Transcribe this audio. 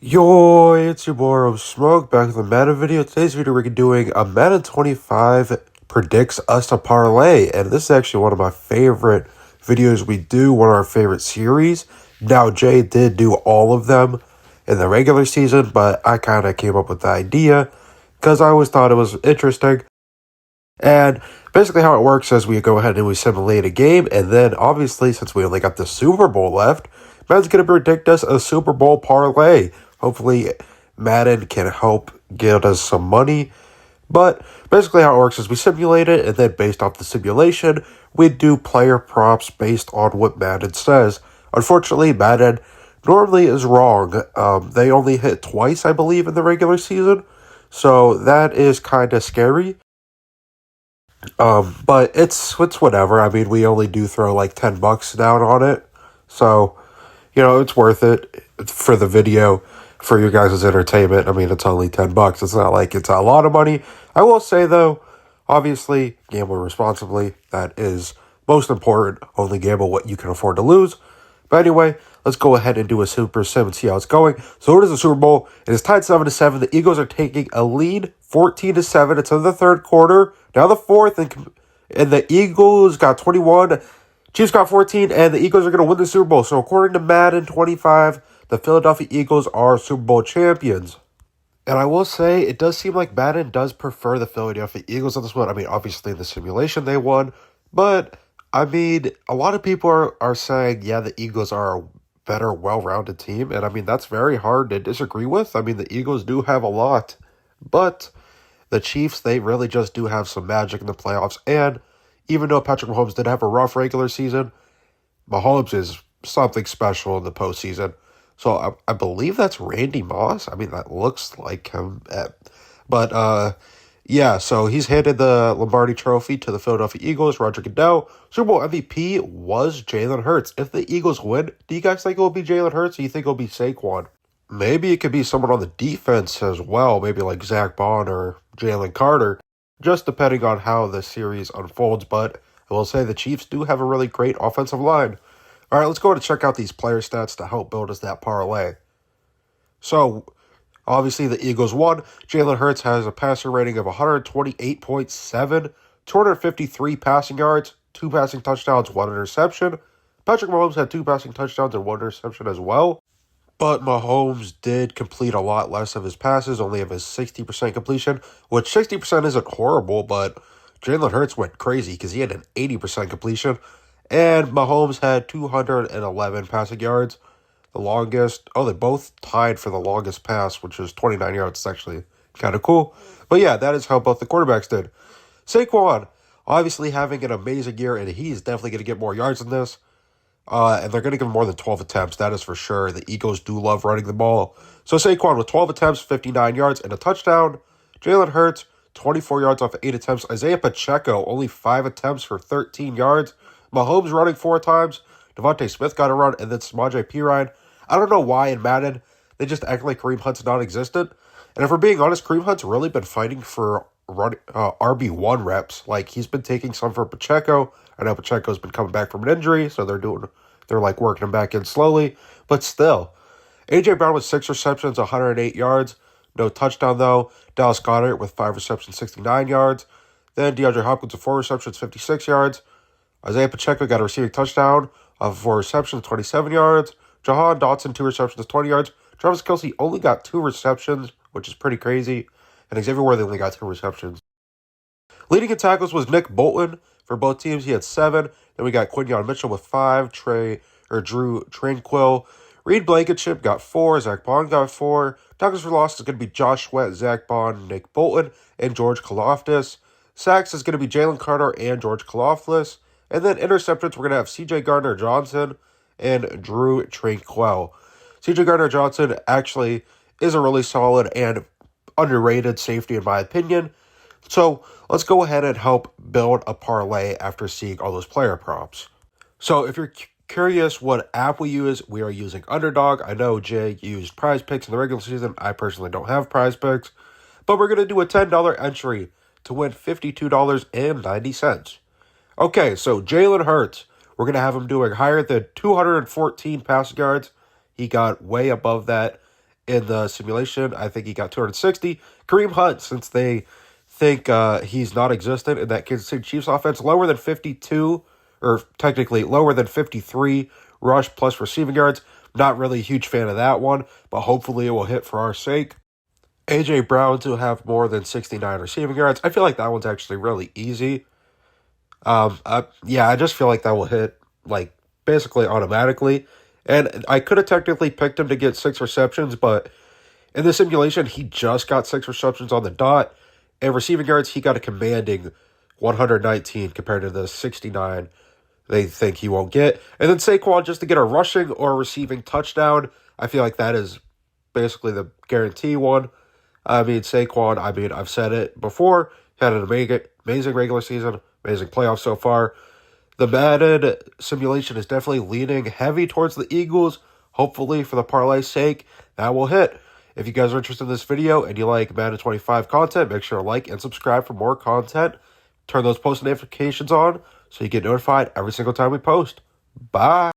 Yo, it's your boy Smoke back with a Madden video. Today's video we're doing a Madden 25 predicts us to parlay, and this is actually one of my favorite videos we do, one of our favorite series. Now, Jay did do all of them in the regular season, but I kind of came up with the idea because I always thought it was interesting. And basically how it works is we go ahead and we simulate a game, and then obviously since we only got the Super Bowl left, Madden's going to predict us a Super Bowl parlay. Hopefully Madden can help get us some money. But basically how it works is we simulate it, and then based off the simulation, we do player props based on what Madden says. Unfortunately, Madden normally is wrong. They only hit twice, I believe, in the regular season. So that is kind of scary. But it's whatever. I mean, we only do throw like $10 down on it. So, it's worth it for the video, for your guys' entertainment. I mean, it's only $10. It's not like it's a lot of money. I will say though, obviously, gamble responsibly. That is most important. Only gamble what you can afford to lose. But anyway, let's go ahead and do a Super Sim and see how it's going. So it is the Super Bowl. It is tied 7-7. The Eagles are taking a lead 14-7. It's in the third quarter. Now the fourth, and the Eagles got 21. Chiefs got 14, and the Eagles are going to win the Super Bowl. So according to Madden 25, the Philadelphia Eagles are Super Bowl champions. And I will say, it does seem like Madden does prefer the Philadelphia Eagles on this one. I mean, obviously in the simulation they won, but I mean, a lot of people are saying, yeah, the Eagles are a better, well-rounded team. And I mean, that's very hard to disagree with. I mean, the Eagles do have a lot. But the Chiefs, they really just do have some magic in the playoffs. And even though Patrick Mahomes did have a rough regular season, Mahomes is something special in the postseason. So I believe that's Randy Moss. I mean, that looks like him. Yeah, so he's handed the Lombardi Trophy to the Philadelphia Eagles. Roger Goodell. Super Bowl MVP was Jalen Hurts. If the Eagles win, do you guys think it will be Jalen Hurts, or do you think it will be Saquon? Maybe it could be someone on the defense as well, maybe like Zach Bond or Jalen Carter, just depending on how the series unfolds. But I will say the Chiefs do have a really great offensive line. All right, let's go ahead and check out these player stats to help build us that parlay. So, obviously, the Eagles won. Jalen Hurts has a passer rating of 128.7, 253 passing yards, 2 passing touchdowns, 1 interception. Patrick Mahomes had 2 passing touchdowns and 1 interception as well. But Mahomes did complete a lot less of his passes, only of his 60% completion, which 60% isn't horrible, but Jalen Hurts went crazy because he had an 80% completion. And Mahomes had 211 passing yards. The longest, they both tied for the longest pass, which is 29 yards. It's actually kind of cool. But yeah, that is how both the quarterbacks did. Saquon, obviously having an amazing year, and he's definitely going to get more yards than this. And they're going to give him more than 12 attempts, that is for sure. The Eagles do love running the ball. So Saquon with 12 attempts, 59 yards, and a touchdown. Jalen Hurts, 24 yards off of 8 attempts. Isaiah Pacheco, only 5 attempts for 13 yards. Mahomes running 4 times. Devontae Smith got a run, and then Samaje Perine. I don't know why in Madden they just act like Kareem Hunt's non-existent. And if we're being honest, Kareem Hunt's really been fighting for RB1 reps. Like, he's been taking some for Pacheco. I know Pacheco's been coming back from an injury, so they're like working him back in slowly. But still, A.J. Brown with 6 receptions, 108 yards. No touchdown, though. Dallas Goedert with 5 receptions, 69 yards. Then DeAndre Hopkins with 4 receptions, 56 yards. Isaiah Pacheco got a receiving touchdown of 4 receptions, 27 yards. Jahan Dotson, 2 receptions, 20 yards. Travis Kelce only got 2 receptions, which is pretty crazy. And Xavier Worthy only got 2 receptions. Leading in tackles was Nick Bolton. For both teams, he had 7. Then we got Quinyon Mitchell with 5. Drew Tranquill. Reed Blankenship got 4. Zach Bond got 4. Tackles for loss is going to be Josh Sweat, Zach Bond, Nick Bolton, and George Kalafdis. Sacks is going to be Jalen Carter and George Kalafdis. And then interceptions, we're going to have C.J. Gardner-Johnson and Drew Tranquill. C.J. Gardner-Johnson actually is a really solid and underrated safety in my opinion. So let's go ahead and help build a parlay after seeing all those player props. So if you're curious what app we use, we are using Underdog. I know Jay used Prize Picks in the regular season. I personally don't have Prize Picks. But we're going to do a $10 entry to win $52.90. Okay, so Jalen Hurts, we're going to have him doing higher than 214 passing yards. He got way above that in the simulation. I think he got 260. Kareem Hunt, since they think he's non-existent in that Kansas City Chiefs offense, lower than 52, or technically lower than 53 rush plus receiving yards. Not really a huge fan of that one, but hopefully it will hit for our sake. A.J. Brown to have more than 69 receiving yards. I feel like that one's actually really easy. I just feel like that will hit, like, basically automatically. And I could have technically picked him to get 6 receptions, but in the simulation, he just got 6 receptions on the dot. And receiving yards, he got a commanding 119 compared to the 69 they think he won't get. And then Saquon, just to get a rushing or receiving touchdown, I feel like that is basically the guarantee one. I mean, Saquon, I've said it before, had an amazing regular season, amazing playoffs so far. The Madden simulation is definitely leaning heavy towards the Eagles. Hopefully, for the parlay's sake, that will hit. If you guys are interested in this video and you like Madden 25 content, make sure to like and subscribe for more content. Turn those post notifications on so you get notified every single time we post. Bye.